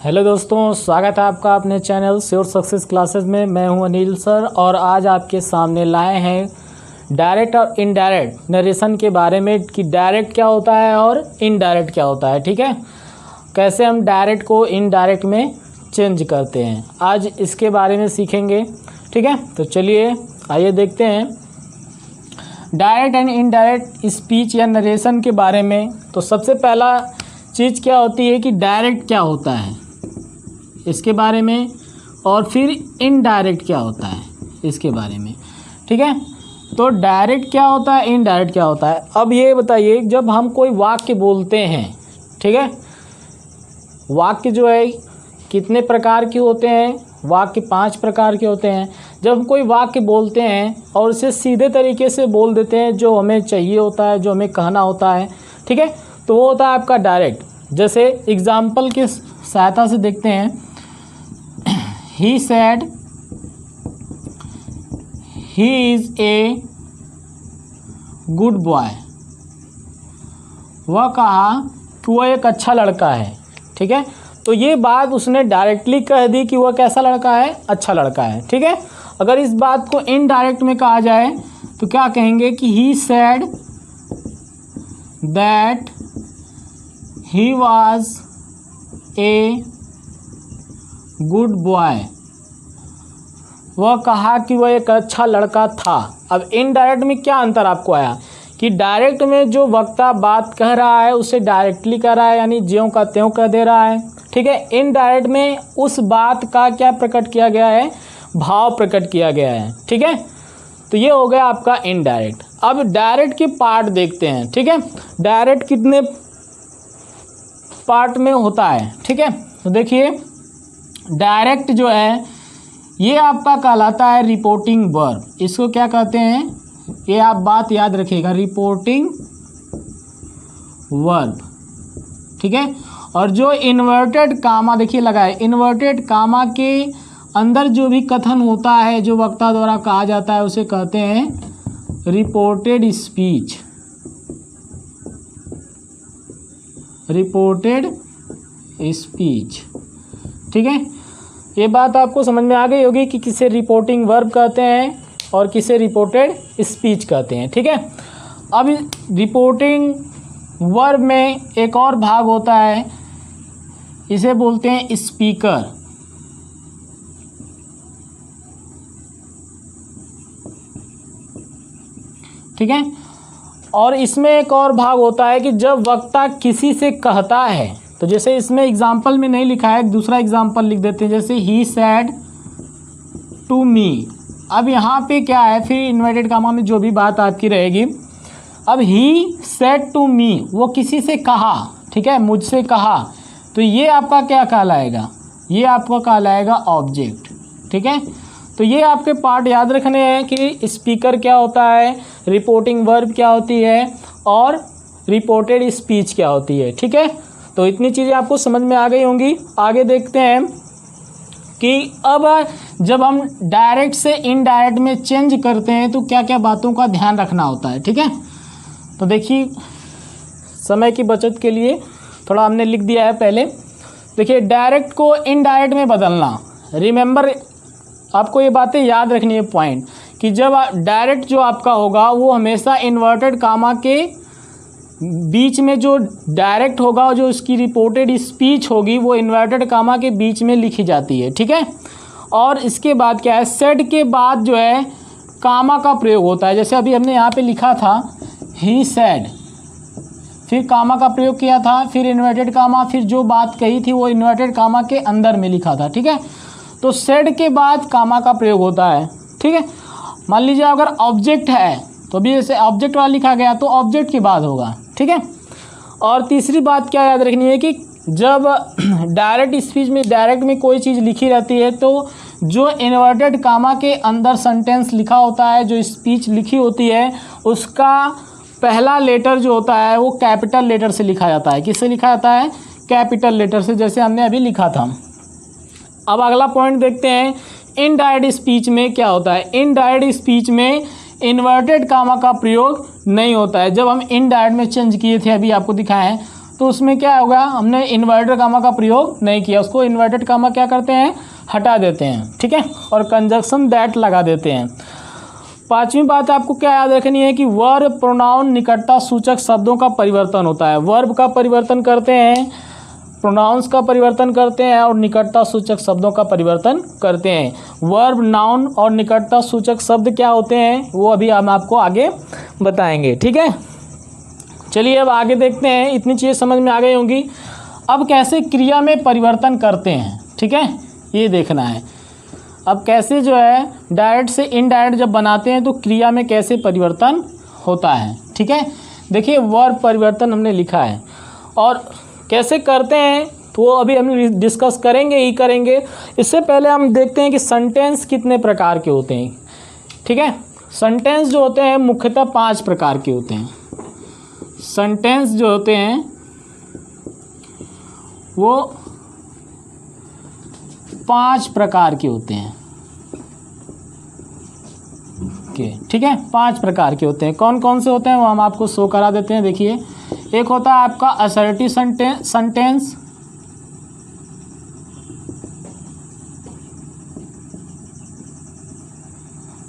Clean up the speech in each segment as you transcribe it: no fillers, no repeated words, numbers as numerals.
Hello दोस्तों, स्वागत है आपका अपने चैनल श्योर सक्सेस क्लासेस में। मैं हूं अनिल सर और आज आपके सामने लाए हैं डायरेक्ट और इनडायरेक्ट नरेशन के बारे में कि डायरेक्ट क्या होता है और इनडायरेक्ट क्या होता है। ठीक है, कैसे हम डायरेक्ट को इनडायरेक्ट में चेंज करते हैं, आज इसके बारे में सीखेंगे। ठीक है, तो चलिए आइए देखते हैं डायरेक्ट एंड इनडायरेक्ट स्पीच या नरेशन के बारे में। तो सबसे पहला चीज़ क्या होती है कि डायरेक्ट क्या होता है इसके बारे में, और फिर इनडायरेक्ट क्या होता है इसके बारे में। ठीक है, तो डायरेक्ट क्या होता है, इनडायरेक्ट क्या होता है। अब ये बताइए, जब हम कोई वाक्य बोलते हैं, ठीक है, वाक्य जो है कितने प्रकार के होते हैं, वाक्य 5 प्रकार के होते हैं। जब हम कोई वाक्य बोलते हैं और उसे सीधे तरीके से बोल देते हैं जो हमें चाहिए होता है, जो हमें कहना होता है, ठीक है, तो वो होता है आपका डायरेक्ट। जैसे एग्जाम्पल के सहायता से देखते हैं, he said he is a good boy. वह कहा कि वह एक अच्छा लड़का है। ठीक है, तो ये बात उसने डायरेक्टली कह दी कि वह कैसा लड़का है, अच्छा लड़का है। ठीक है, अगर इस बात को इनडायरेक्ट में कहा जाए तो क्या कहेंगे कि he said that he was a good boy. वह कहा कि वह एक अच्छा लड़का था। अब इनडायरेक्ट में क्या अंतर आपको आया कि डायरेक्ट में जो वक्ता बात कह रहा है उसे डायरेक्टली कह रहा है, यानी ज्यों का त्यों कह दे रहा है। ठीक है, इनडायरेक्ट में उस बात का क्या प्रकट किया गया है, भाव प्रकट किया गया है। ठीक है, तो ये हो गया आपका इनडायरेक्ट। अब डायरेक्ट के पार्ट देखते हैं। ठीक है, डायरेक्ट कितने पार्ट में होता है। ठीक है, तो देखिए डायरेक्ट जो है ये आपका कहलाता है रिपोर्टिंग वर्ब। इसको क्या कहते हैं, ये आप बात याद रखिएगा, रिपोर्टिंग वर्ब। ठीक है, और जो इन्वर्टेड कामा देखिए लगा है, इन्वर्टेड कामा के अंदर जो भी कथन होता है जो वक्ता द्वारा कहा जाता है उसे कहते हैं रिपोर्टेड स्पीच। Reported speech. ठीक है, ये बात आपको समझ में आ गई होगी कि किसे रिपोर्टिंग वर्ब कहते हैं और किसे रिपोर्टेड स्पीच कहते हैं। ठीक है, अब रिपोर्टिंग वर्ब में एक और भाग होता है, इसे बोलते हैं स्पीकर। ठीक है, और इसमें एक और भाग होता है कि जब वक्ता किसी से कहता है, तो जैसे इसमें एग्जाम्पल में नहीं लिखा है, दूसरा एग्जाम्पल लिख देते हैं, जैसे ही सैड टू मी। अब यहाँ पे क्या है, फिर इन्वर्टेड कामा में जो भी बात आपकी रहेगी। अब ही सैड टू मी, वो किसी से कहा, ठीक है, मुझसे कहा, तो ये आपका क्या कहलाएगा, ये आपका कहलाएगा ऑब्जेक्ट। ठीक है, तो ये आपके पार्ट याद रखने हैं कि स्पीकर क्या होता है, रिपोर्टिंग वर्ब क्या होती है और रिपोर्टेड स्पीच क्या होती है। ठीक है, तो इतनी चीज़ें आपको समझ में आ गई होंगी। आगे देखते हैं कि अब जब हम डायरेक्ट से इनडायरेक्ट में चेंज करते हैं तो क्या क्या बातों का ध्यान रखना होता है। ठीक है, तो देखिए समय की बचत के लिए थोड़ा हमने लिख दिया है पहले। देखिए डायरेक्ट को इनडायरेक्ट में बदलना, रिमेंबर आपको ये बातें याद रखनी है पॉइंट, कि जब डायरेक्ट जो आपका होगा वो हमेशा इन्वर्टेड कामा के बीच में जो डायरेक्ट होगा और जो उसकी रिपोर्टेड स्पीच होगी वो इन्वर्टेड कामा के बीच में लिखी जाती है। ठीक है, और इसके बाद क्या है, सेड के बाद जो है कामा का प्रयोग होता है। जैसे अभी हमने यहाँ पे लिखा था ही सेड, फिर कामा का प्रयोग किया था, फिर इन्वर्टेड कामा, फिर जो बात कही थी वो इन्वर्टेड कामा के अंदर में लिखा था। ठीक है, तो सेड के बाद कामा का प्रयोग होता है। ठीक है, मान लीजिए अगर ऑब्जेक्ट है तो अभी जैसे ऑब्जेक्ट वाला लिखा गया तो ऑब्जेक्ट के बाद होगा। ठीक है, और तीसरी बात क्या याद रखनी है कि जब डायरेक्ट स्पीच में, डायरेक्ट में कोई चीज़ लिखी रहती है तो जो इन्वर्टेड कामा के अंदर सेंटेंस लिखा होता है, जो स्पीच लिखी होती है, उसका पहला लेटर जो होता है वो कैपिटल लेटर से लिखा जाता है। किससे लिखा जाता है, कैपिटल लेटर से, जैसे हमने अभी लिखा था। अब अगला पॉइंट देखते हैं, इनडायरेक्ट स्पीच में क्या होता है। इनडायरेक्ट स्पीच में इन्वर्टेड कामा का प्रयोग नहीं होता है। जब हम इनडायरेक्ट में चेंज किए थे, अभी आपको दिखाए हैं, तो उसमें क्या होगा, हमने इन्वर्टेड कामा का प्रयोग नहीं किया, उसको इन्वर्टेड कामा क्या करते हैं, हटा देते हैं, ठीक है, और कंजक्शन दैट लगा देते हैं। पांचवी बात आपको क्या याद रखनी है कि वर्ब प्रोनाउन निकटता सूचक शब्दों का परिवर्तन होता है। वर्ब का परिवर्तन करते हैं, प्रोनाउंस का परिवर्तन करते हैं और निकटता सूचक शब्दों का परिवर्तन करते हैं। वर्ब, नाउन और निकटता सूचक शब्द क्या होते हैं वो अभी हम आपको आगे बताएंगे, ठीक है। चलिए अब आगे देखते हैं, इतनी चीज़ें समझ में आ गई होंगी। अब कैसे क्रिया में परिवर्तन करते हैं, ठीक है, ये देखना है। अब कैसे जो है डायरेक्ट से इनडायरेक्ट जब बनाते हैं तो क्रिया में कैसे परिवर्तन होता है, ठीक है। देखिए वर्ब परिवर्तन हमने लिखा है और कैसे करते हैं तो वो अभी हम डिस्कस करेंगे ही करेंगे। इससे पहले हम देखते हैं कि सेंटेंस कितने प्रकार के होते हैं, ठीक है। सेंटेंस जो होते हैं मुख्यतः 5 प्रकार के होते हैं। सेंटेंस जो होते हैं वो 5 प्रकार के होते हैं, ठीक है, 5 प्रकार के होते हैं। कौन कौन से होते हैं वो हम आपको शो करा देते हैं। देखिए एक होता है आपका असर्टिव सेंटेंस,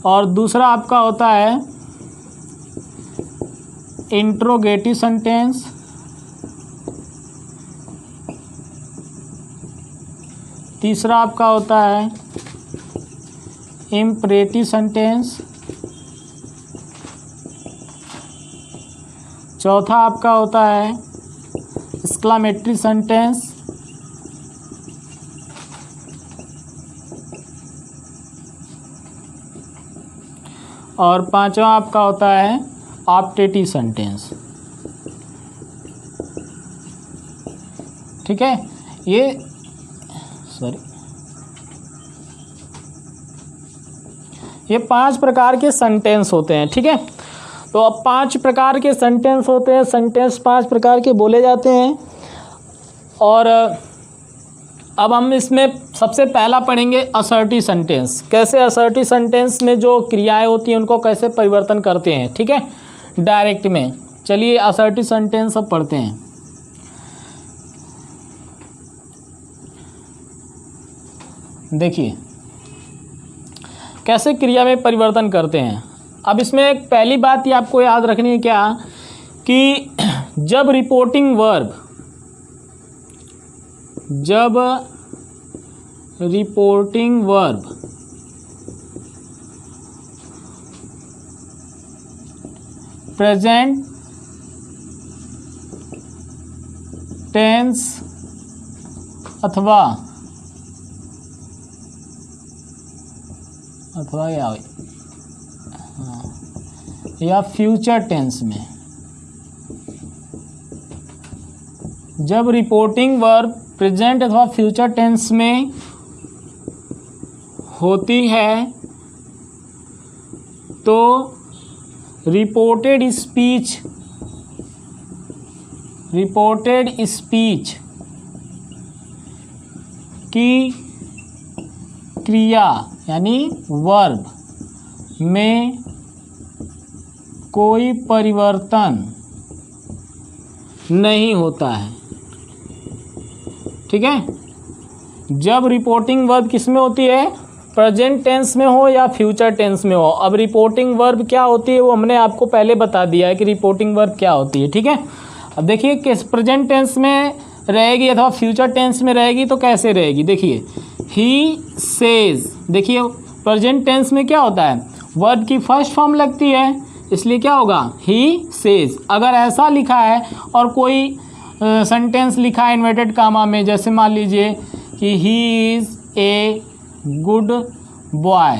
और दूसरा आपका होता है इंट्रोगेटिव सेंटेंस, तीसरा आपका होता है इम्परेटिव सेंटेंस, चौथा आपका होता है एक्सक्लेमेटरी सेंटेंस, और पांचवा आपका होता है ऑप्टेटिव सेंटेंस, ठीक है। ये 5 प्रकार के सेंटेंस होते हैं, ठीक है। तो अब 5 प्रकार के सेंटेंस होते हैं, सेंटेंस 5 प्रकार के बोले जाते हैं। और अब हम इसमें सबसे पहला पढ़ेंगे असर्टिव सेंटेंस। कैसे असर्टिव सेंटेंस में जो क्रियाएं होती हैं उनको कैसे परिवर्तन करते हैं, ठीक है, डायरेक्ट में। चलिए असर्टिव सेंटेंस अब पढ़ते हैं। देखिए कैसे क्रिया में परिवर्तन करते हैं। अब इसमें एक पहली बात ये आपको याद रखनी है क्या, कि जब रिपोर्टिंग वर्ब प्रेजेंट टेंस अथवा या फ्यूचर टेंस में, जब रिपोर्टिंग वर्ब प्रेजेंट अथवा फ्यूचर टेंस में होती है तो रिपोर्टेड स्पीच की क्रिया यानी वर्ब में कोई परिवर्तन नहीं होता है, ठीक है। जब रिपोर्टिंग वर्ब किस में होती है, प्रेजेंट टेंस में हो या फ्यूचर टेंस में हो। अब रिपोर्टिंग वर्ब क्या होती है वो हमने आपको पहले बता दिया है कि रिपोर्टिंग वर्ब क्या होती है, ठीक है। अब देखिए किस प्रेजेंट टेंस में रहेगी अथवा फ्यूचर टेंस में रहेगी तो कैसे रहेगी। देखिए ही सेज, देखिए प्रेजेंट टेंस में क्या होता है, वर्ब की फर्स्ट फॉर्म लगती है, इसलिए क्या होगा ही सेज। अगर ऐसा लिखा है और कोई सेंटेंस लिखा है इन्वर्टेड कामा में, जैसे मान लीजिए कि he is a good boy,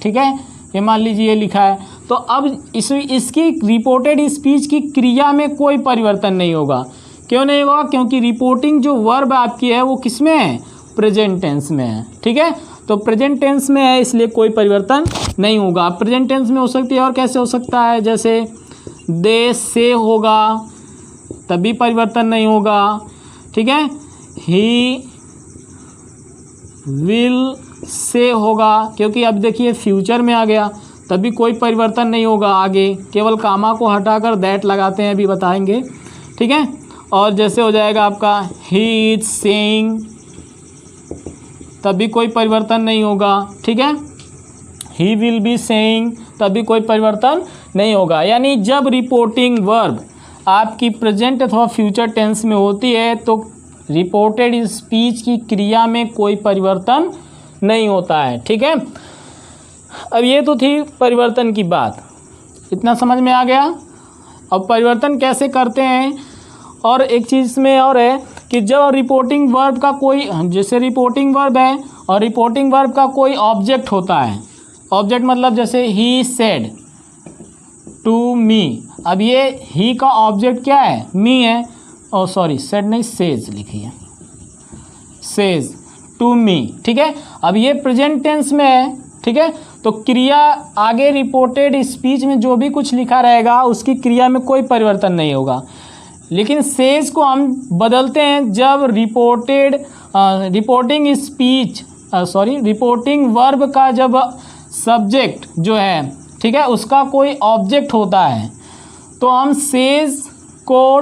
ठीक है, ये मान लीजिए ये लिखा है, तो अब इसकी रिपोर्टेड स्पीच की क्रिया में कोई परिवर्तन नहीं होगा। क्यों नहीं होगा, क्योंकि रिपोर्टिंग जो वर्ब आपकी है वो किस में है, प्रेजेंट टेंस में है, ठीक है। तो प्रेजेंट टेंस में है इसलिए कोई परिवर्तन नहीं होगा। प्रेजेंट टेंस में हो सकती है और कैसे हो सकता है, जैसे दे से होगा तभी परिवर्तन नहीं होगा, ठीक है। ही विल से होगा क्योंकि अब देखिए फ्यूचर में आ गया, तभी कोई परिवर्तन नहीं होगा आगे, केवल कामा को हटाकर दैट लगाते हैं, अभी बताएंगे, ठीक है। और जैसे हो जाएगा आपका ही इज सेइंग, तभी कोई परिवर्तन नहीं होगा, ठीक है। ही विल बी सेइंग, तभी कोई परिवर्तन नहीं होगा। यानी जब रिपोर्टिंग वर्ब आपकी प्रेजेंट अथवा फ्यूचर टेंस में होती है तो रिपोर्टेड स्पीच की क्रिया में कोई परिवर्तन नहीं होता है, ठीक है। अब ये तो थी परिवर्तन की बात, इतना समझ में आ गया। अब परिवर्तन कैसे करते हैं, और एक चीज़ में और है कि जब रिपोर्टिंग वर्ब का कोई, जैसे रिपोर्टिंग वर्ब है और रिपोर्टिंग वर्ब का कोई ऑब्जेक्ट होता है, ऑब्जेक्ट मतलब जैसे ही सेड टू मी, अब ये ही का ऑब्जेक्ट क्या है, मी है, और सॉरी सेड नहीं सेज लिखी है, सेज टू मी, ठीक है। अब ये प्रेजेंट टेंस में है, ठीक है, तो क्रिया आगे रिपोर्टेड स्पीच में जो भी कुछ लिखा रहेगा उसकी क्रिया में कोई परिवर्तन नहीं होगा। लेकिन सेज को हम बदलते हैं जब रिपोर्टिंग स्पीच रिपोर्टिंग वर्ब का जब सब्जेक्ट जो है, ठीक है, उसका कोई ऑब्जेक्ट होता है तो हम सेज को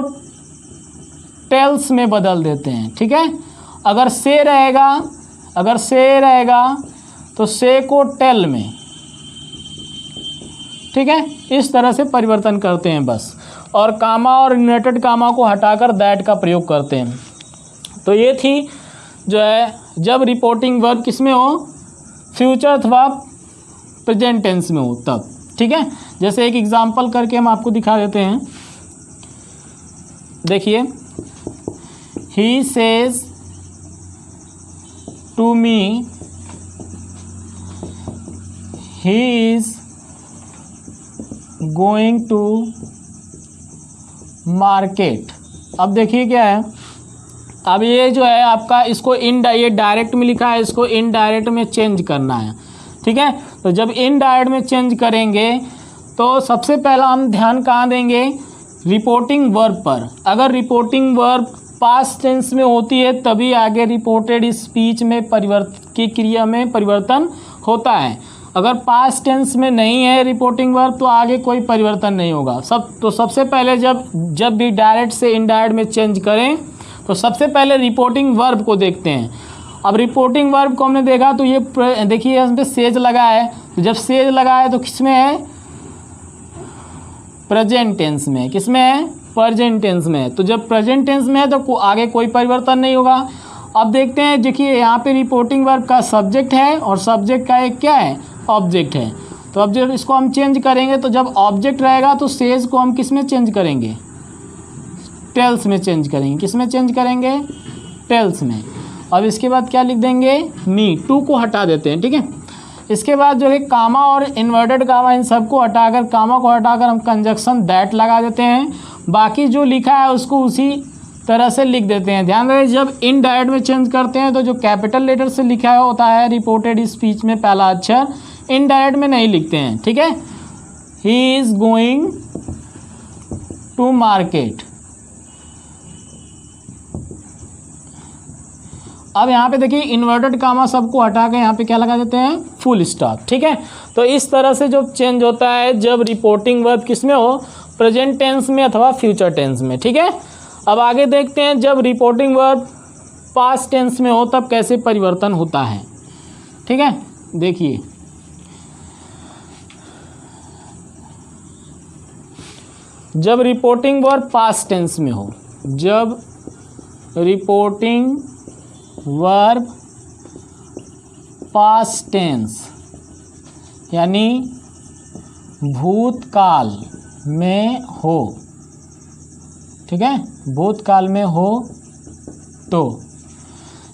टेल्स में बदल देते हैं, ठीक है। अगर से रहेगा तो से को टेल में, ठीक है। इस तरह से परिवर्तन करते हैं बस, और कामा और इन्वर्टेड कामा को हटाकर दैट का प्रयोग करते हैं। तो ये थी जो है जब रिपोर्टिंग वर्ब किस में हो, फ्यूचर अथवा प्रेजेंट टेंस में हो तब, ठीक है। जैसे एक एग्जांपल करके हम आपको दिखा देते हैं, देखिए, he says to me he is going to market. अब देखिए क्या है, अब ये जो है आपका इसको ये डायरेक्ट में लिखा है, इसको इनडायरेक्ट में चेंज करना है, ठीक है। तो जब इनडायरेक्ट में चेंज करेंगे तो सबसे पहला हम ध्यान कहाँ देंगे, रिपोर्टिंग वर्ब पर। अगर रिपोर्टिंग वर्ब पास्ट टेंस में होती है तभी आगे रिपोर्टेड स्पीच में की क्रिया में परिवर्तन होता है। अगर पास्ट टेंस में नहीं है रिपोर्टिंग वर्ब तो आगे कोई परिवर्तन नहीं होगा। सबसे पहले जब भी डायरेक्ट से इनडायरेक्ट में चेंज करें तो सबसे पहले रिपोर्टिंग वर्ब को देखते हैं। अब रिपोर्टिंग वर्ब को हमने देखा तो ये देखिए इसमें सेज लगा है, तो जब सेज लगा है तो किस में है, प्रेजेंट टेंस में। किस में है, प्रेजेंट टेंस में है। तो जब प्रेजेंट टेंस में है तो आगे कोई परिवर्तन नहीं होगा। अब देखते हैं, देखिए यहाँ पे रिपोर्टिंग वर्ब का सब्जेक्ट है और सब्जेक्ट का एक क्या है, ऑब्जेक्ट है। तो अब जब इसको हम चेंज करेंगे तो जब ऑब्जेक्ट रहेगा तो सेज को हम किस में चेंज करेंगे, टेल्स में चेंज करेंगे। किस में चेंज करेंगे, टेल्स में। अब इसके बाद क्या लिख देंगे, मी, टू को हटा देते हैं, ठीक है। इसके बाद जो है कामा और इन्वर्टेड कामा इन सबको हटाकर, कामा को हटाकर हम कंजक्शन दैट लगा देते हैं। बाकी जो लिखा है उसको उसी तरह से लिख देते हैं। ध्यान रहे जब इनडायरेक्ट में चेंज करते हैं तो जो कैपिटल लेटर से लिखा होता है रिपोर्टेड स्पीच में पहला अक्षर, इनडायरेक्ट में नहीं लिखते हैं, ठीक है। He is going to market. अब यहाँ पे देखिए इन्वर्टेड कामा सबको हटा के यहाँ पे क्या लगा देते हैं, फुल स्टॉप, ठीक है। तो इस तरह से जो चेंज होता है जब रिपोर्टिंग वर्ब किस में हो, प्रेजेंट टेंस में अथवा फ्यूचर टेंस में, ठीक है। अब आगे देखते हैं जब रिपोर्टिंग वर्ब पास्ट टेंस में हो तब कैसे परिवर्तन होता है, ठीक है। देखिए जब रिपोर्टिंग वर्ब पास्ट टेंस में हो, जब रिपोर्टिंग वर्ब पास्ट टेंस यानी भूतकाल में हो, ठीक है, भूतकाल में हो, तो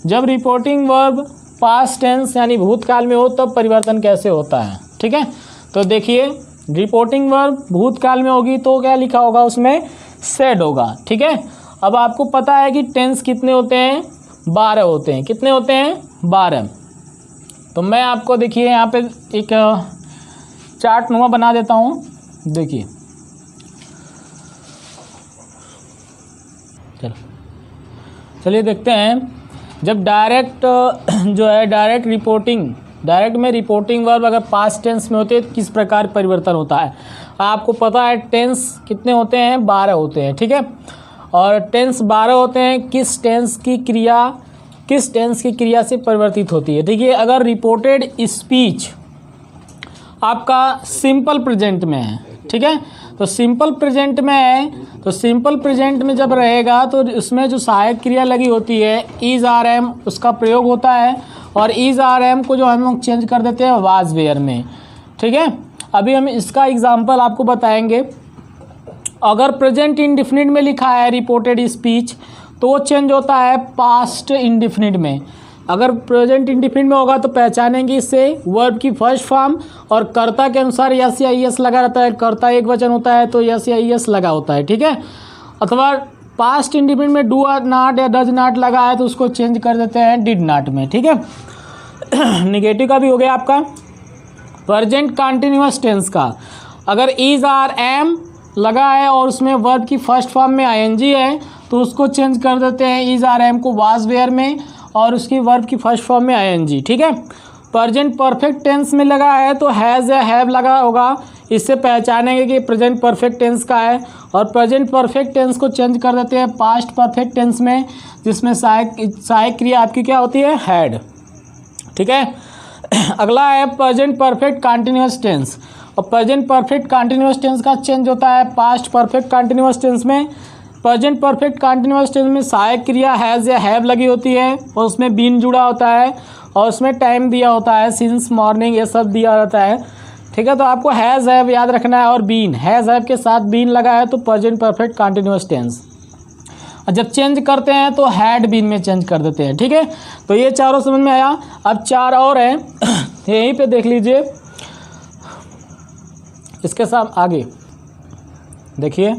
जब रिपोर्टिंग वर्ब पास्ट टेंस यानी भूतकाल में हो तब परिवर्तन कैसे होता है, ठीक है। तो देखिए रिपोर्टिंग वर्ब भूतकाल में होगी तो क्या लिखा होगा उसमें, सेड होगा, ठीक है। अब आपको पता है कि टेंस कितने होते हैं, 12 होते हैं। कितने होते हैं, 12। तो मैं आपको देखिए यहाँ पे एक चार्ट नुमा बना देता हूँ, देखिए। चलिए देखते हैं जब डायरेक्ट जो है डायरेक्ट में रिपोर्टिंग वर्ब अगर पास्ट टेंस में होते हैं तो किस प्रकार परिवर्तन होता है। आपको पता है टेंस कितने होते हैं, 12 होते हैं, ठीक है। और टेंस 12 होते हैं, किस टेंस की क्रिया से परिवर्तित होती है। देखिए, अगर रिपोर्टेड स्पीच आपका सिंपल प्रेजेंट में है, ठीक है, तो सिंपल प्रेजेंट में है, तो सिंपल प्रेजेंट में जब रहेगा तो उसमें जो सहायक क्रिया लगी होती है इज आर एम, उसका प्रयोग होता है, और इज आर एम को जो हम लोग चेंज कर देते हैं वाज वेयर में, ठीक है। अभी हम इसका एग्जांपल आपको बताएंगे। अगर प्रेजेंट इंडिफिनिट में लिखा है रिपोर्टेड स्पीच तो वो चेंज होता है पास्ट इंडिफिनिट में। अगर प्रेजेंट इंडिफिनिट में होगा तो पहचानेंगे इससे वर्ब की फर्स्ट फॉर्म, और कर्ता के अनुसार यस या ईएस लगा रहता है, कर्ता एक वचन होता है तो यस या ईएस लगा होता है, ठीक है। अथवा पास्ट इंडिफिनिट में डू नॉट या डज नॉट लगा है तो उसको चेंज कर देते हैं डिड नॉट में, ठीक है। निगेटिव का भी हो गया आपका। प्रेजेंट कंटिन्यूअस टेंस का अगर इज आर एम लगा है और उसमें वर्ब की फर्स्ट फॉर्म में आईएनजी है तो उसको चेंज कर देते हैं इज आर एम को वाज वेयर में और उसकी वर्ब की फर्स्ट फॉर्म में आईएनजी, ठीक है। प्रेजेंट परफेक्ट टेंस में लगा है तो हैज़ या हैव लगा होगा, इससे पहचानेंगे कि प्रेजेंट परफेक्ट टेंस का है। और प्रेजेंट परफेक्ट टेंस को चेंज कर देते हैं पास्ट परफेक्ट टेंस में, जिसमें सहायक क्रिया आपकी क्या होती है, हैड, ठीक है। अगला है प्रेजेंट परफेक्ट कंटिन्यूअस टेंस, और प्रेजेंट परफेक्ट कंटिन्यूअस टेंस का चेंज होता है पास्ट परफेक्ट कंटिन्यूअस टेंस में। प्रेजेंट परफेक्ट कंटिन्यूअस टेंस में सहायक क्रिया हैज़ या हैव लगी होती है और उसमें बीन जुड़ा होता है और उसमें टाइम दिया होता है, सिंस, मॉर्निंग, ये सब दिया रहता है, ठीक है। तो आपको हैज़ हैव याद रखना है और बीन, हैज़ हैव के साथ बीन लगा है तो प्रेजेंट परफेक्ट कंटिन्यूअस टेंस। और जब चेंज करते हैं तो हैड बीन में चेंज कर देते हैं, ठीक है। तो ये चारों समझ में आया। अब चार और हैं यहीं पे देख लीजिए, इसके साथ आगे देखिए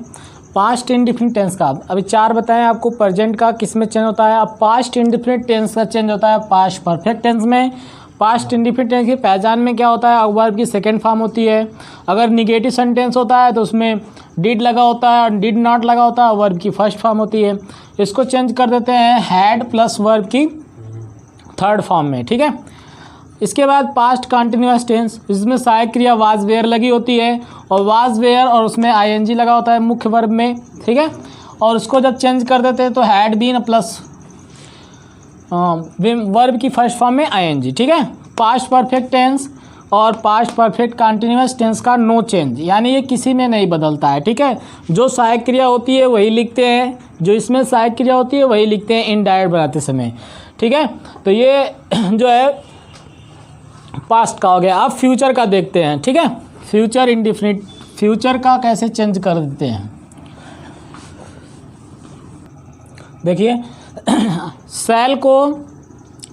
पास्ट इंडिफिनिट टेंस का। अभी चार बताएं आपको प्रेजेंट का किस में चेंज होता है। अब पास्ट इंडिफिनिट टेंस का चेंज होता है पास्ट परफेक्ट टेंस में। पास्ट इंडिफिनिट टेंस की पहचान में क्या होता है, वर्ब की सेकंड फॉर्म होती है। अगर निगेटिव सेंटेंस होता है तो उसमें डिड लगा होता है और डिड नॉट लगा होता है, वर्ब की फर्स्ट फॉर्म होती है। इसको चेंज कर देते हैं हैड प्लस वर्ब की थर्ड फॉर्म में, ठीक है। इसके बाद पास्ट कंटिन्यूअस टेंस, इसमें सहायक क्रिया वाज वेयर लगी होती है और वाज वेयर और उसमें आईएनजी लगा होता है मुख्य वर्ब में, ठीक है। और उसको जब चेंज कर देते हैं तो हैड बीन प्लस वर्ब की फर्स्ट फॉर्म में आईएनजी, ठीक है। पास्ट परफेक्ट टेंस और पास्ट परफेक्ट कंटिन्यूअस टेंस का नो चेंज, यानी ये किसी में नहीं बदलता है, ठीक है। जो सहायक क्रिया होती है वही लिखते हैं, जो इसमें सहायक क्रिया होती है वही लिखते हैं इनडायरेक्ट बनाते समय, ठीक है। तो ये जो है पास्ट का हो गया। अब फ्यूचर का देखते हैं, ठीक है। फ्यूचर इंडिफिनिट, फ्यूचर का कैसे चेंज कर देते हैं देखिए। शैल को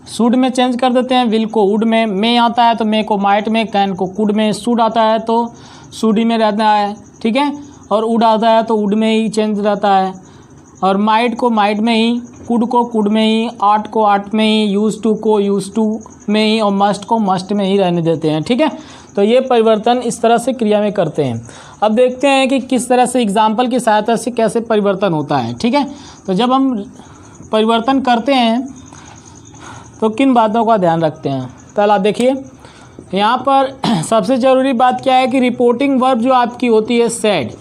शुड में चेंज कर देते हैं, विल को वुड में, मे आता है तो मे को माइट में, कैन को कुड में, शुड आता है तो शुड ही में रहता है, ठीक है। और वुड आता है तो वुड में ही चेंज रहता है, और माइट को माइट में ही, कुड को कुड में ही, आर्ट को आर्ट में ही, यूज टू को यूज टू में ही, और मस्ट को मस्ट में ही रहने देते हैं, ठीक है। तो ये परिवर्तन इस तरह से क्रिया में करते हैं। अब देखते हैं कि किस तरह से एग्जाम्पल की सहायता से कैसे परिवर्तन होता है, ठीक है। तो जब हम परिवर्तन करते हैं तो किन बातों का ध्यान रखते हैं। पहला देखिए यहाँ पर सबसे ज़रूरी बात क्या है कि रिपोर्टिंग वर्ब जो आपकी होती है सेड,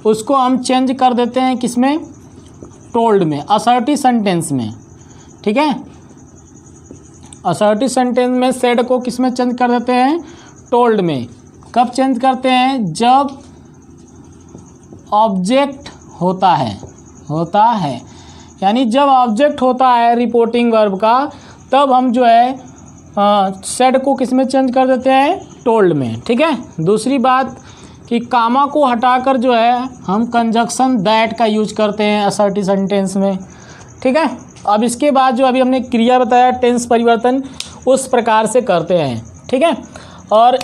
उसको हम चेंज कर देते हैं किसमें, टोल्ड में, असर्टिव सेंटेंस में, ठीक है। असर्टिव सेंटेंस में सेड को किस में चेंज कर देते हैं, टोल्ड में। कब चेंज करते हैं, जब ऑब्जेक्ट होता है, यानी जब ऑब्जेक्ट होता है रिपोर्टिंग वर्ब का, तब हम जो है सेड को किस में चेंज कर देते हैं, टोल्ड में, ठीक है। दूसरी बात कि कामा को हटाकर जो है हम कंजक्शन दैट का यूज करते हैं असर्टिव सेंटेंस में, ठीक है। अब इसके बाद जो अभी हमने क्रिया बताया टेंस परिवर्तन, उस प्रकार से करते हैं, ठीक है। और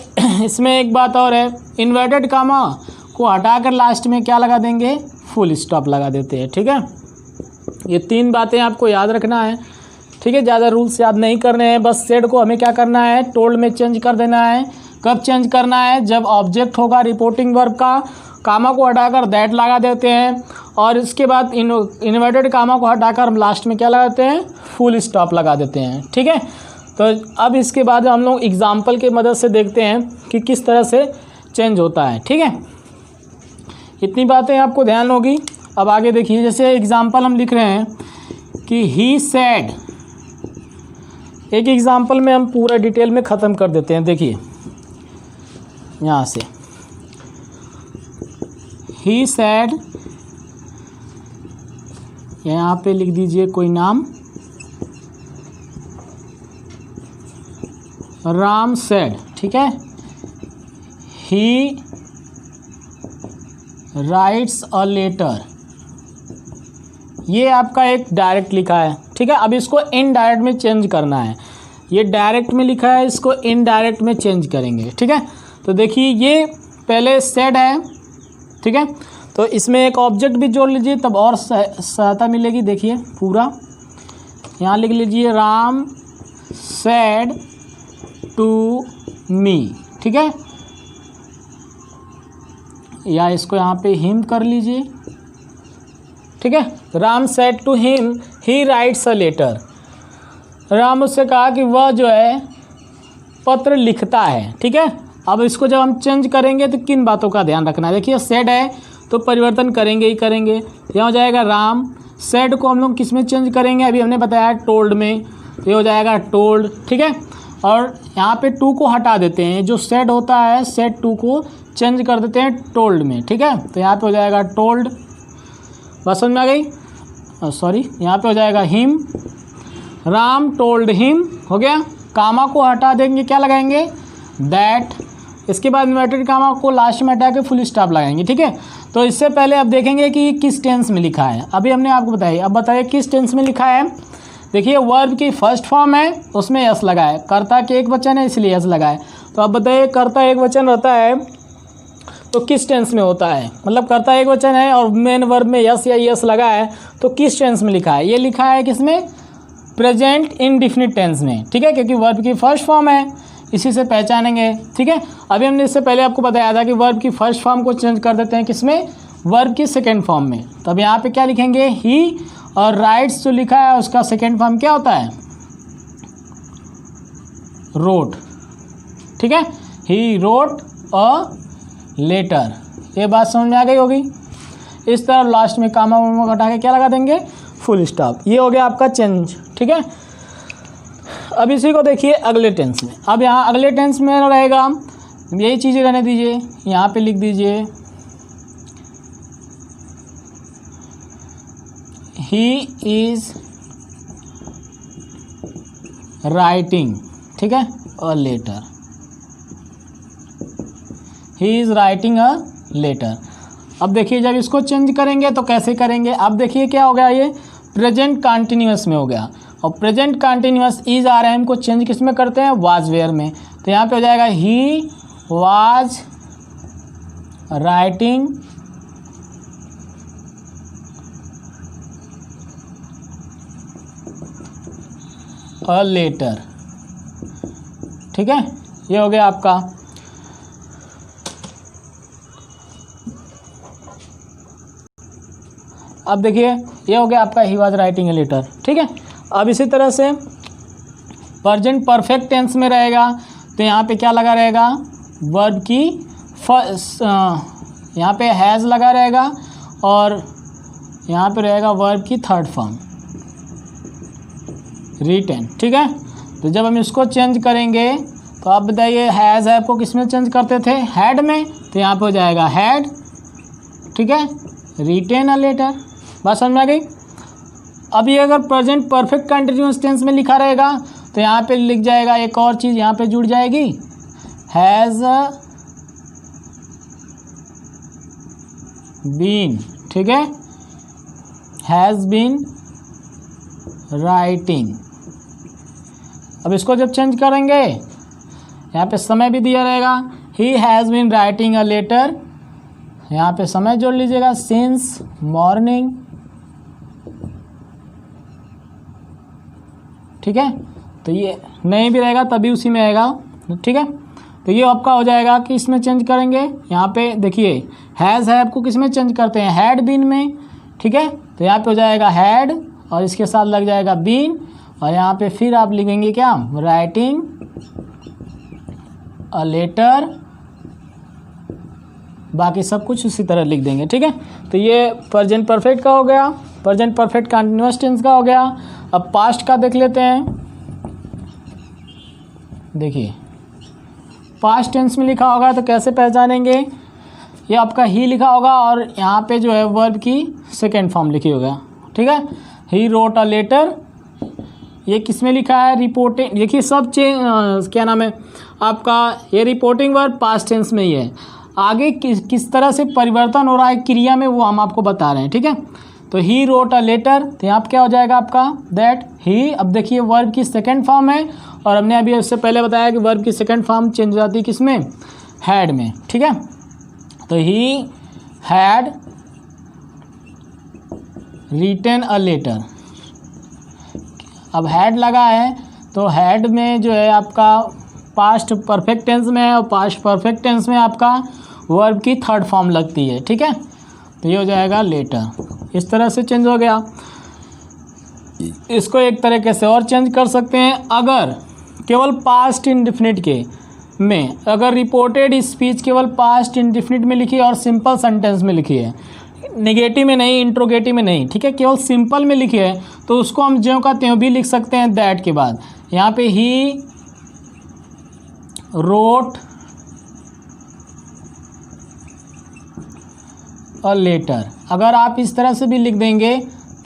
इसमें एक बात और है, इन्वर्टेड कामा को हटाकर लास्ट में क्या लगा देंगे, फुल स्टॉप लगा देते हैं, ठीक है। ये तीन बातें आपको याद रखना है, ठीक है। ज़्यादा रूल्स याद नहीं करने हैं, बस सेड को हमें क्या करना है, टोल्ड में चेंज कर देना है। कब चेंज करना है, जब ऑब्जेक्ट होगा रिपोर्टिंग वर्ब का, कामा को हटाकर दैट लगा देते हैं, और इसके बाद इन्वर्टेड कामा को हटाकर हम लास्ट में क्या लगाते हैं, फुल स्टॉप लगा देते हैं, ठीक है। तो अब इसके बाद हम लोग एग्जाम्पल की मदद से देखते हैं कि किस तरह से चेंज होता है, ठीक है। इतनी बातें आपको ध्यान होगी। अब आगे देखिए, जैसे एग्जाम्पल हम लिख रहे हैं कि ही सैड, एक एग्जाम्पल में हम पूरा डिटेल में ख़त्म कर देते हैं। देखिए यहाँ से ही सैड, यहाँ पे लिख दीजिए कोई नाम, राम सैड, ठीक है। ही राइट्स अ लेटर, ये आपका एक डायरेक्ट लिखा है, ठीक है। अब इसको इनडायरेक्ट में चेंज करना है। ये डायरेक्ट में लिखा है, इसको इनडायरेक्ट में चेंज करेंगे, ठीक है। तो देखिए ये पहले सेड है, ठीक है। तो इसमें एक ऑब्जेक्ट भी जोड़ लीजिए, तब और सहायता मिलेगी। देखिए पूरा यहाँ लिख लीजिए, राम सेड टू मी, ठीक है। या इसको यहाँ पे हिम कर लीजिए, ठीक है। Ram said to him he writes a letter, Ram उससे कहा कि वह जो है पत्र लिखता है, ठीक है। अब इसको जब हम चेंज करेंगे तो किन बातों का ध्यान रखना है। देखिए सेड है तो परिवर्तन करेंगे ही करेंगे। यहाँ हो जाएगा राम, सेड को हम लोग किस में चेंज करेंगे, अभी हमने बताया टोल्ड में, ये हो जाएगा टोल्ड, ठीक है। और यहाँ पे टू को हटा देते हैं, जो सेड होता है सेड टू को चेंज कर देते हैं टोल्ड में, ठीक है। तो यहाँ पे हो जाएगा टोल्ड, बात समझ में आ गई, सॉरी यहाँ पे हो जाएगा हिम, राम टोल्ड हिम, हो गया। कामा को हटा देंगे, क्या लगाएंगे, दैट। इसके बाद इन्वर्टेड कामा को लास्ट में हटा के फुल स्टॉप लगाएंगे, ठीक है। तो इससे पहले अब देखेंगे कि किस टेंस में लिखा है। अभी हमने आपको बताया, अब बताइए किस टेंस में लिखा है। देखिए वर्ब की फर्स्ट फॉर्म है, उसमें यस लगा है, कर्ता के एक वचन है इसलिए यस लगा है। तो अब बताइए कर्ता एक वचन रहता है तो किस टेंस में होता है, मतलब कर्ता एक वचन है और मेन वर्ब में यस या यस लगा है तो किस टेंस में लिखा है। ये लिखा है किसमें, प्रेजेंट इंडेफिनिट टेंस में, ठीक है, क्योंकि वर्ब की फर्स्ट फॉर्म है, इसी से पहचानेंगे, ठीक है। अभी हमने इससे पहले आपको बताया था कि वर्ब की फर्स्ट फॉर्म को चेंज कर देते हैं किसमें, वर्ब की सेकेंड फॉर्म में। तो अब यहाँ पे क्या लिखेंगे, ही, और राइट्स जो लिखा है उसका सेकेंड फॉर्म क्या होता है, रोट, ठीक है। ही रोट अ लेटर, ये बात समझ में आ गई होगी। इस तरह लास्ट में कामा वामा हटा के क्या लगा देंगे, फुल स्टॉप। ये हो गया आपका चेंज, ठीक है। अब इसी को देखिए अगले टेंस में। अब यहाँ अगले टेंस में रहेगा, यही चीज़ें रहने दीजिए, यहाँ पे लिख दीजिए ही इज राइटिंग, ठीक है, a letter, he is writing a letter. अब देखिए जब इसको चेंज करेंगे तो कैसे करेंगे। अब देखिए क्या हो गया, ये प्रेजेंट कंटिन्यूअस में हो गया, और present continuous is are am को चेंज किस में करते हैं, वाज वेयर में। तो यहाँ पे हो जाएगा he was writing a letter, ठीक है। ये हो गया आपका। अब देखिए ये हो गया आपका he was writing a letter, ठीक है। अब इसी तरह से प्रेजेंट परफेक्ट टेंस में रहेगा तो यहाँ पे क्या लगा रहेगा, वर्ब की यहाँ पे हैज़ लगा रहेगा और यहाँ पे रहेगा वर्ब की थर्ड फॉर्म रिटन, ठीक है। तो जब हम इसको चेंज करेंगे तो आप बताइए हैज़ है को किस में चेंज करते थे, हैड में, तो यहाँ पे हो जाएगा हैड, ठीक है, रिटेन अ लेटर। बात समझ में आ गई। अब ये अगर प्रेजेंट परफेक्ट कंटिन्यूअस टेंस में लिखा रहेगा तो यहाँ पे लिख जाएगा, एक और चीज़ यहाँ पे जुड़ जाएगी, हैज़ बीन, ठीक है, हैज़ बीन राइटिंग। अब इसको जब चेंज करेंगे यहाँ पे समय भी दिया रहेगा, he has been writing a letter, यहाँ पे समय जोड़ लीजिएगा, सिंस मॉर्निंग, ठीक है। तो ये नहीं भी रहेगा तभी उसी में आएगा, ठीक है। तो ये आपका हो जाएगा कि इसमें चेंज करेंगे, यहाँ पे देखिए हैज़ है आपको किस में चेंज करते हैं, हैड बीन में, ठीक है। तो यहाँ पे हो जाएगा हैड और इसके साथ लग जाएगा बीन, और यहाँ पे फिर आप लिखेंगे क्या, राइटिंग अ लेटर बाकी सब कुछ उसी तरह लिख देंगे। ठीक है, तो ये प्रेजेंट परफेक्ट का हो गया, प्रेजेंट परफेक्ट कंटिन्यूअस टेंस का हो गया। अब पास्ट का देख लेते हैं। देखिए पास्ट टेंस में लिखा होगा तो कैसे पहचानेंगे, ये आपका ही लिखा होगा और यहाँ पे जो है वर्ब की सेकेंड फॉर्म लिखी होगा। ठीक है, ही रोट अ लेटर, ये किस में लिखा है, रिपोर्टिंग। देखिए सब क्या नाम है आपका, ये रिपोर्टिंग वर्ब पास्ट टेंस में ही है। आगे किस तरह से परिवर्तन हो रहा है क्रिया में वो हम आपको बता रहे हैं। ठीक है, तो ही रोट अ लेटर, तो यहाँ पे क्या हो जाएगा आपका दैट ही। अब देखिए वर्ब की सेकंड फॉर्म है और हमने अभी इससे पहले बताया कि वर्ब की सेकंड फॉर्म चेंज हो जाती है किस में, हैड में। ठीक है, तो he had written a letter. अब हैड लगा है तो हैड में जो है आपका पास्ट परफेक्ट टेंस में है और पास्ट परफेक्ट टेंस में आपका वर्ब की थर्ड फॉर्म लगती है। ठीक है, तो ये हो जाएगा लेटर। इस तरह से चेंज हो गया। इसको एक तरीके से और चेंज कर सकते हैं, अगर केवल पास्ट इंडेफिनिट के में, अगर रिपोर्टेड स्पीच केवल पास्ट इंडेफिनिट में लिखी है और सिंपल सेंटेंस में लिखी है, नेगेटिव में नहीं, इंट्रोगेटिव में नहीं, ठीक है, केवल सिंपल में लिखी है, तो उसको हम ज्यों का त्यों भी लिख सकते हैं दैट के बाद। यहाँ पे ही रोट अ लेटर, अगर आप इस तरह से भी लिख देंगे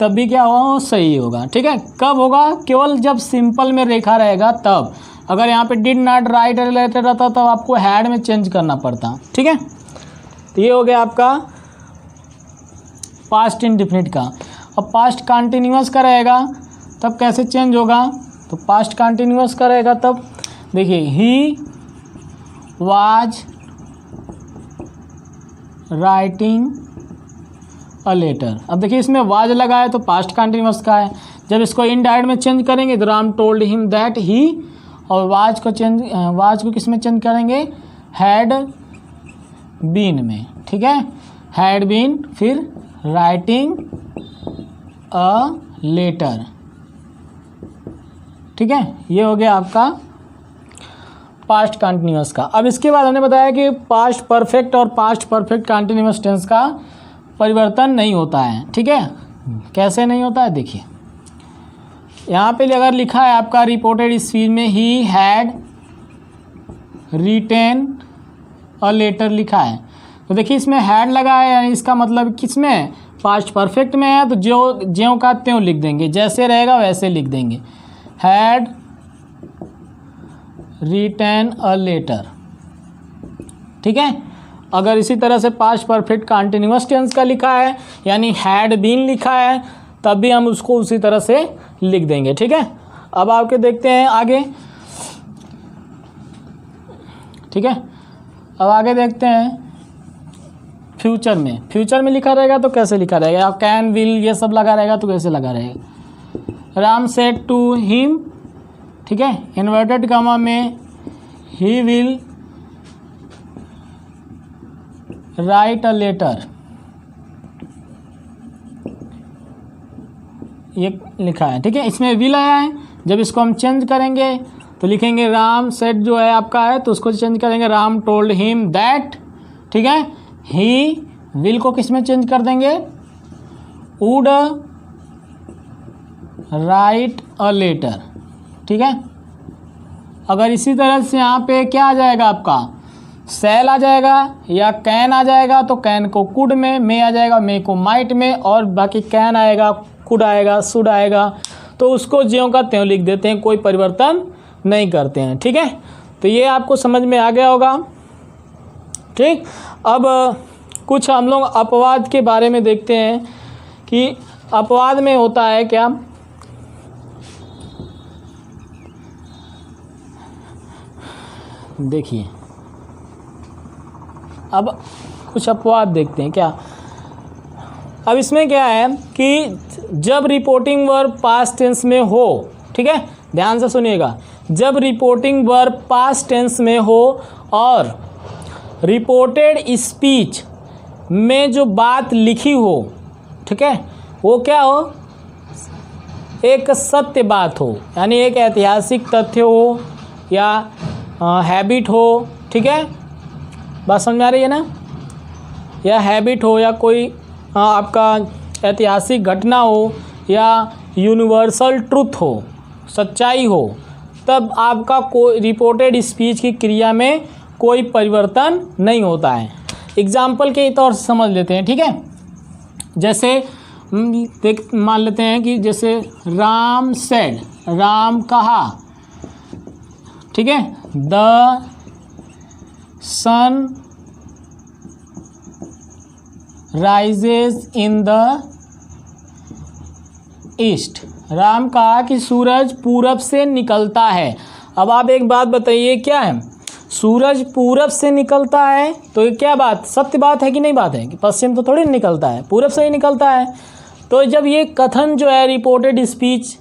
तब भी क्या होगा, सही होगा। ठीक है, कब होगा, केवल जब सिंपल में रेखा रहेगा तब। अगर यहाँ पे did not write a letter रहता तब आपको हैड में चेंज करना पड़ता। ठीक है, तो ये हो गया आपका पास्ट इंडेफिनिट का। अब पास्ट कंटिन्यूअस का रहेगा तब कैसे चेंज होगा, तो पास्ट कंटिन्यूअस का रहेगा तब देखिए he was writing a letter. अब देखिए इसमें वाज लगा है तो पास्ट कंटिन्यूअस का है। जब इसको इनडायरेक्ट में चेंज करेंगे तो Ram told him that he, और वाज को किस में चेंज करेंगे, हैड बीन में। ठीक है, हैड बीन, फिर राइटिंग अ लेटर। ठीक है, ये हो गया आपका पास्ट कंटिन्यूअस का। अब इसके बाद हमने बताया कि पास्ट परफेक्ट और पास्ट परफेक्ट कंटिन्यूअस टेंस का परिवर्तन नहीं होता है। ठीक है, कैसे नहीं होता है, देखिए यहाँ पे अगर लिखा है आपका रिपोर्टेड स्पीच में he had written a letter लिखा है, तो देखिए इसमें हैड लगा है, यानी इसका मतलब किस में, पास्ट परफेक्ट में है, तो ज्यों का त्यों लिख देंगे, जैसे रहेगा वैसे लिख देंगे, हैड रिटेन अ लेटर। ठीक है, अगर इसी तरह से पास्ट परफेक्ट कंटिन्यूअस टेंस का लिखा है यानी हैड बीन लिखा है तब भी हम उसको उसी तरह से लिख देंगे। ठीक है, अब आपके देखते हैं आगे। ठीक है, अब आगे देखते हैं फ्यूचर में। फ्यूचर में लिखा रहेगा तो कैसे लिखा रहेगा, कैन विल ये सब लगा रहेगा तो कैसे लगा रहेगा, राम सेड टू हिम। ठीक है, इन्वर्टेड कॉमा में he will write a letter, ये लिखा है। ठीक है, इसमें विल आया है, जब इसको हम चेंज करेंगे तो लिखेंगे राम सेड जो है आपका है तो उसको चेंज करेंगे राम टोल्ड हिम दैट। ठीक है, ही विल को किस में चेंज कर देंगे, वुड राइट अ लेटर। ठीक है, अगर इसी तरह से यहाँ पे क्या आ जाएगा आपका, सेल आ जाएगा या कैन आ जाएगा तो कैन को कुड में, मे आ जाएगा मे को माइट में, और बाकी कैन आएगा, कुड आएगा, शुड आएगा, तो उसको ज्यों का त्यों लिख देते हैं, कोई परिवर्तन नहीं करते हैं। ठीक है, तो ये आपको समझ में आ गया होगा। ठीक, अब कुछ हम लोग अपवाद के बारे में देखते हैं कि अपवाद में होता है क्या। देखिए अब कुछ अपवाद देखते हैं क्या। अब इसमें क्या है कि जब रिपोर्टिंग वर्ब पास्ट टेंस में हो, ठीक है, ध्यान से सुनिएगा, जब रिपोर्टिंग वर्ब पास्ट टेंस में हो और रिपोर्टेड स्पीच में जो बात लिखी हो, ठीक है, वो क्या हो, एक सत्य बात हो, यानी एक ऐतिहासिक तथ्य हो या हैबिट हो। ठीक है, बात समझ में आ रही है ना। या हैबिट हो या कोई आपका ऐतिहासिक घटना हो या यूनिवर्सल ट्रुथ हो, सच्चाई हो, तब आपका कोई रिपोर्टेड स्पीच की क्रिया में कोई परिवर्तन नहीं होता है। एग्जाम्पल के तौर से समझ लेते हैं, ठीक है। जैसे मान लेते हैं कि जैसे राम सेड, राम कहा, ठीक है, the sun rises in the east, Ram कहा कि सूरज पूरब से निकलता है। अब आप एक बात बताइए, क्या है, सूरज पूरब से निकलता है तो ये क्या बात, सत्य बात है कि नहीं बात है, कि पश्चिम तो थोड़ी निकलता है, पूरब से ही निकलता है। तो जब ये कथन जो है रिपोर्टेड स्पीच,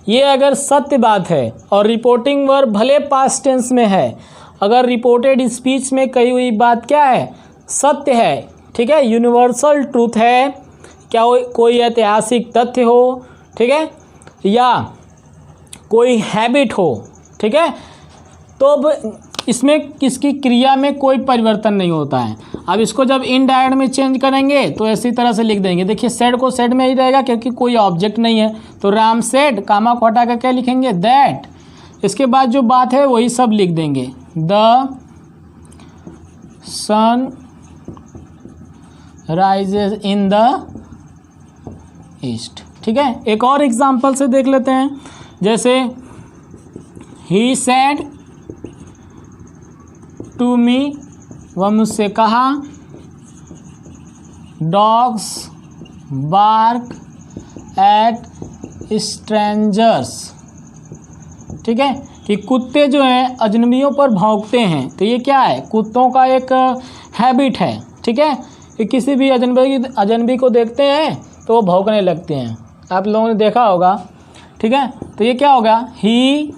ये अगर सत्य बात है और रिपोर्टिंग वर्ब भले पास्ट टेंस में है, अगर रिपोर्टेड स्पीच में कही हुई बात क्या है, सत्य है, ठीक है, यूनिवर्सल ट्रूथ है, क्या कोई ऐतिहासिक तथ्य हो, ठीक है, या कोई हैबिट हो, ठीक है, तो अब इसमें किसकी क्रिया में कोई परिवर्तन नहीं होता है। अब इसको जब इनडायरेक्ट में चेंज करेंगे तो ऐसी तरह से लिख देंगे, देखिए सेड को सेड में ही रहेगा क्योंकि कोई ऑब्जेक्ट नहीं है, तो राम सेड, कामा को हटा कर क्या लिखेंगे, दैट, इसके बाद जो बात है वही सब लिख देंगे, the sun rises in the east, ठीक है। एक और एग्जांपल से देख लेते हैं, जैसे ही सेड टू मी, वह मुझसे कहा, डॉग्स बार्क एट स्ट्रेंजर्स, ठीक है, कि कुत्ते जो हैं अजनबियों पर भौंकते हैं। तो ये क्या है, कुत्तों का एक हैबिट है, ठीक है, कि किसी भी अजनबी को देखते हैं तो वो भौंकने लगते हैं, आप लोगों ने देखा होगा, ठीक है। तो ये क्या होगा, ही,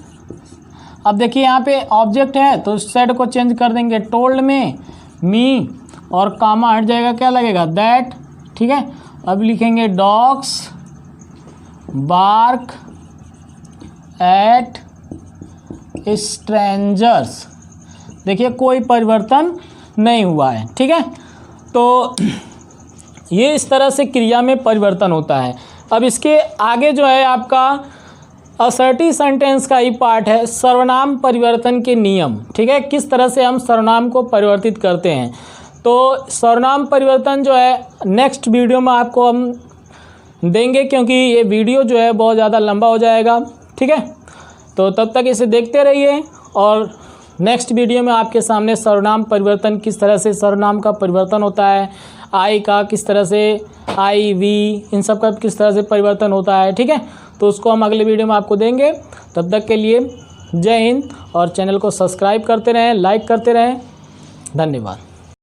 अब देखिए यहाँ पे ऑब्जेक्ट है तो सेड को चेंज कर देंगे टोल्ड में, मी, और कामा हट जाएगा, क्या लगेगा, दैट, ठीक है। अब लिखेंगे डॉग्स बार्क एट स्ट्रेंजर्स, देखिए कोई परिवर्तन नहीं हुआ है, ठीक है। तो ये इस तरह से क्रिया में परिवर्तन होता है। अब इसके आगे जो है आपका असर्टिव सेंटेंस का ही पार्ट है, सर्वनाम परिवर्तन के नियम, ठीक है, किस तरह से हम सर्वनाम को परिवर्तित करते हैं। तो सर्वनाम परिवर्तन जो है नेक्स्ट वीडियो में आपको हम देंगे, क्योंकि ये वीडियो जो है बहुत ज़्यादा लंबा हो जाएगा, ठीक है। तो तब तक इसे देखते रहिए और नेक्स्ट वीडियो में आपके सामने सर्वनाम परिवर्तन, किस तरह से सर्वनाम का परिवर्तन होता है, आई का किस तरह से, आई वी, इन सब का किस तरह से परिवर्तन होता है, ठीक है। तो उसको हम अगले वीडियो में आपको देंगे। तब तक के लिए जय हिंद, और चैनल को सब्सक्राइब करते रहें, लाइक करते रहें, धन्यवाद।